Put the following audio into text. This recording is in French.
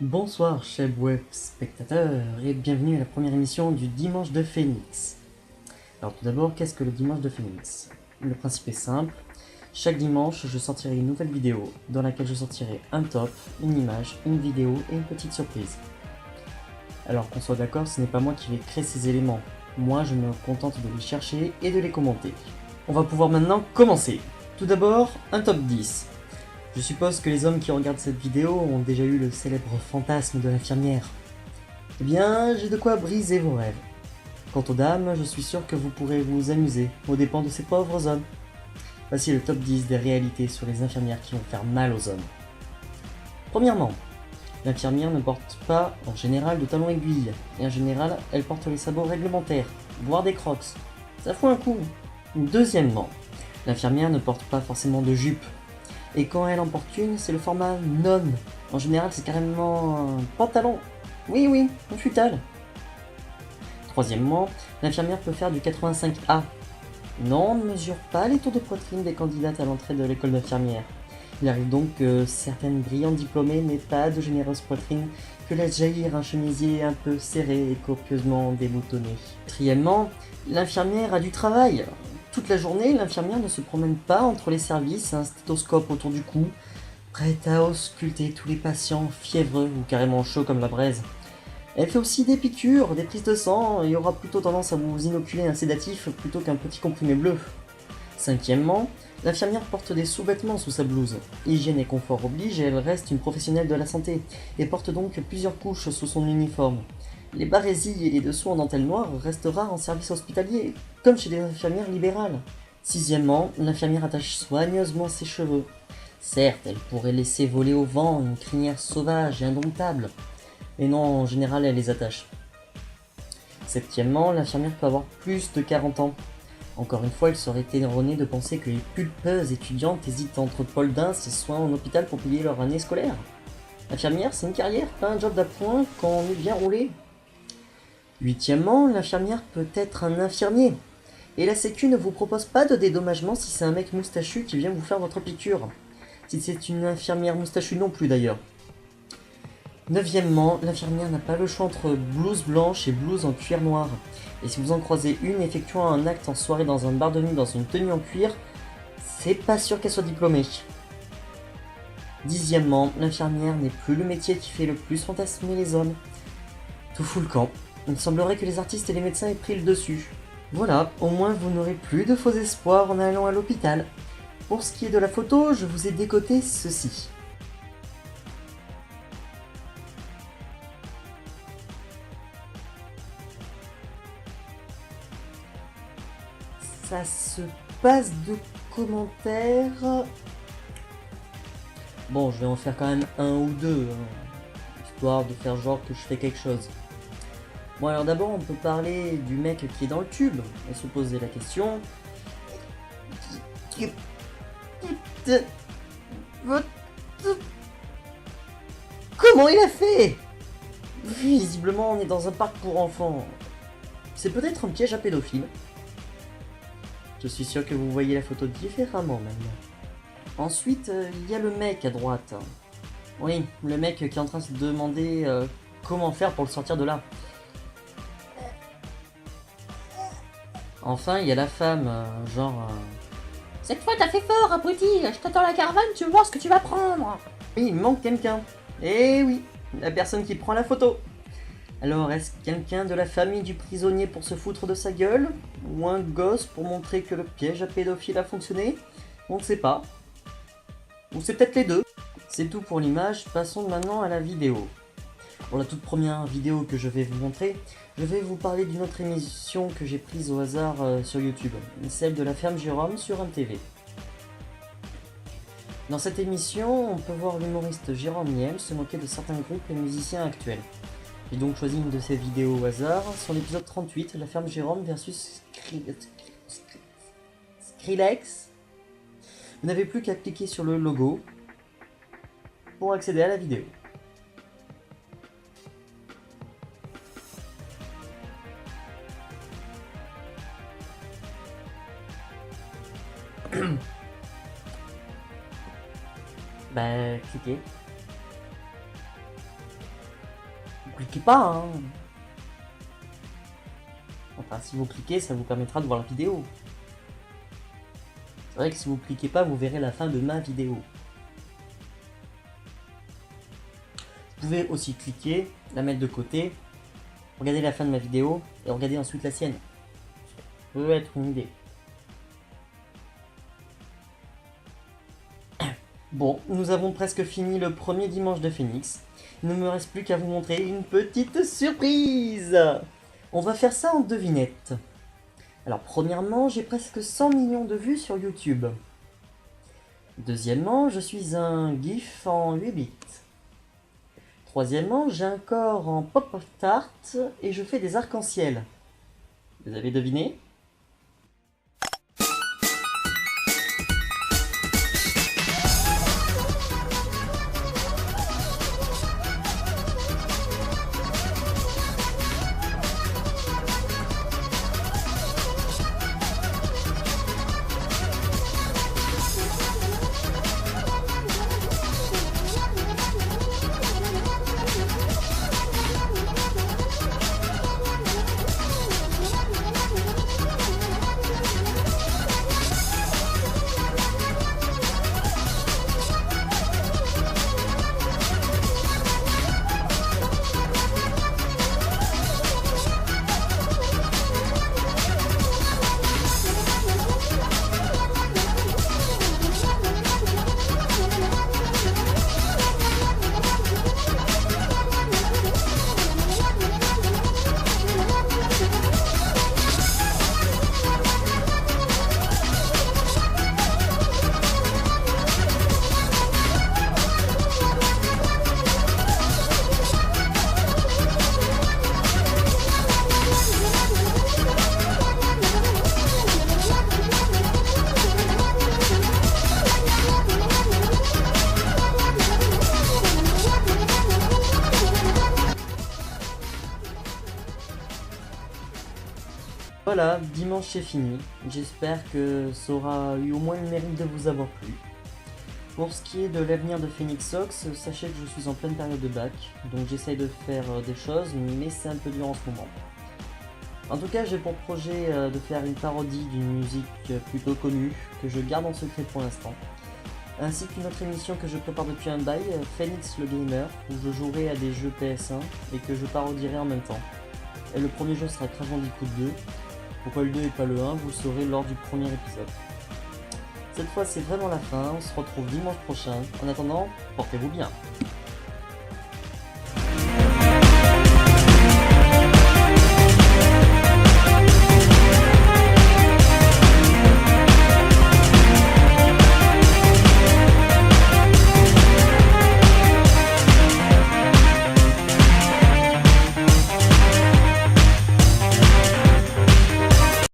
Bonsoir chers web spectateurs et bienvenue à la première émission du Dimanche de Phoenix. Alors tout d'abord, qu'est-ce que le Dimanche de Phoenix? Le principe est simple, chaque dimanche je sortirai une nouvelle vidéo dans laquelle je sortirai un top, une image, une vidéo et une petite surprise. Alors qu'on soit d'accord, ce n'est pas moi qui vais créer ces éléments, moi je me contente de les chercher et de les commenter. On va pouvoir maintenant commencer. Tout d'abord, un top 10. Je suppose que les hommes qui regardent cette vidéo ont déjà eu le célèbre fantasme de l'infirmière. Eh bien, j'ai de quoi briser vos rêves. Quant aux dames, je suis sûr que vous pourrez vous amuser aux dépens de ces pauvres hommes. Voici le top 10 des réalités sur les infirmières qui vont faire mal aux hommes. Premièrement, l'infirmière ne porte pas en général de talons aiguilles, et en général, elle porte les sabots réglementaires, voire des crocs. Ça fout un coup. Deuxièmement, l'infirmière ne porte pas forcément de jupe. Et quand elle en porte une, c'est le format non. En général, c'est carrément un pantalon. Oui, un futal. Troisièmement, l'infirmière peut faire du 85A. Non, on ne mesure pas les tours de poitrine des candidates à l'entrée de l'école d'infirmière. Il arrive donc que certaines brillantes diplômées n'aient pas de généreuse poitrine que laisse jaillir un chemisier un peu serré et copieusement déboutonné. Quatrièmement, l'infirmière a du travail. Toute la journée, l'infirmière ne se promène pas entre les services, un stéthoscope autour du cou, prête à ausculter tous les patients fiévreux ou carrément chauds comme la braise. Elle fait aussi des piqûres, des prises de sang, et aura plutôt tendance à vous inoculer un sédatif plutôt qu'un petit comprimé bleu. Cinquièmement, l'infirmière porte des sous-vêtements sous sa blouse. Hygiène et confort oblige, elle reste une professionnelle de la santé, et porte donc plusieurs couches sous son uniforme. Les barésies et les dessous en dentelle noire restent rares en service hospitalier, comme chez les infirmières libérales. Sixièmement, l'infirmière attache soigneusement ses cheveux. Certes, elle pourrait laisser voler au vent une crinière sauvage et indomptable, mais non, en général, elle les attache. Septièmement, l'infirmière peut avoir plus de 40 ans. Encore une fois, il serait erroné de penser que les pulpeuses étudiantes hésitent entre pôle d'Ins et soins en hôpital pour payer leur année scolaire. L'infirmière, c'est une carrière, pas un job d'appoint quand on est bien roulé. Huitièmement, l'infirmière peut être un infirmier. Et la sécu ne vous propose pas de dédommagement si c'est un mec moustachu qui vient vous faire votre piqûre. Si c'est une infirmière moustachue non plus d'ailleurs. Neuvièmement, l'infirmière n'a pas le choix entre blouse blanche et blouse en cuir noir. Et si vous en croisez une effectuant un acte en soirée dans un bar de nuit dans une tenue en cuir, c'est pas sûr qu'elle soit diplômée. Dixièmement, l'infirmière n'est plus le métier qui fait le plus fantasmer les hommes. Tout fout le camp. Il semblerait que les artistes et les médecins aient pris le dessus. Voilà, au moins vous n'aurez plus de faux espoirs en allant à l'hôpital. Pour ce qui est de la photo, je vous ai décoté ceci. Ça se passe de commentaires. Bon, je vais en faire quand même un ou deux, hein, histoire de faire genre que je fais quelque chose. Bon, alors d'abord, on peut parler du mec qui est dans le tube et se poser la question. Comment il a fait? Visiblement, on est dans un parc pour enfants. C'est peut-être un piège à pédophile. Je suis sûr que vous voyez la photo différemment maintenant. Ensuite, il y a le mec à droite. Oui, le mec qui est en train de se demander comment faire pour le sortir de là. Enfin, il y a la femme, genre... Cette fois, t'as fait fort, abruti. Je t'attends à la caravane, tu veux voir ce que tu vas prendre. Oui, il manque quelqu'un. Eh oui, la personne qui prend la photo. Alors, est-ce quelqu'un de la famille du prisonnier pour se foutre de sa gueule? Ou un gosse pour montrer que le piège à pédophile a fonctionné? On ne sait pas. Ou c'est peut-être les deux. C'est tout pour l'image, passons maintenant à la vidéo. Pour la toute première vidéo que je vais vous montrer, je vais vous parler d'une autre émission que j'ai prise au hasard sur YouTube, celle de la ferme Jérôme sur MTV. Dans cette émission, on peut voir l'humoriste Jérôme Niel se moquer de certains groupes et musiciens actuels. J'ai donc choisi une de ces vidéos au hasard, sur l'épisode 38, la ferme Jérôme versus Skrillex. Vous n'avez plus qu'à cliquer sur le logo pour accéder à la vidéo. Bah, cliquez. cliquez pas, hein. Enfin, si vous cliquez, ça vous permettra de voir la vidéo. C'est vrai que si vous cliquez pas, vous verrez la fin de ma vidéo. Vous pouvez aussi cliquer, la mettre de côté, regarder la fin de ma vidéo et regarder ensuite la sienne. Ça peut être une idée. Bon, nous avons presque fini le premier dimanche de Phoenix. Il ne me reste plus qu'à vous montrer une petite surprise. On va faire ça en devinette. Alors premièrement, j'ai presque 100 millions de vues sur YouTube. Deuxièmement, je suis un GIF en 8 bits. Troisièmement, j'ai un corps en pop tart et je fais des arcs-en-ciel. Vous avez deviné ? Voilà, dimanche c'est fini. J'espère que ça aura eu au moins le mérite de vous avoir plu. Pour ce qui est de l'avenir de Phoenix Sox, sachez que je suis en pleine période de bac, donc j'essaye de faire des choses, mais c'est un peu dur en ce moment. En tout cas, j'ai pour projet de faire une parodie d'une musique plutôt connue, que je garde en secret pour l'instant, ainsi qu'une autre émission que je prépare depuis un bail, Phoenix le Gamer, où je jouerai à des jeux PS1 et que je parodierai en même temps. Et le premier jeu sera Crash Bandicoot 2. Pourquoi le 2 et pas le 1, vous le saurez lors du premier épisode. Cette fois c'est vraiment la fin, on se retrouve dimanche prochain. En attendant, portez-vous bien.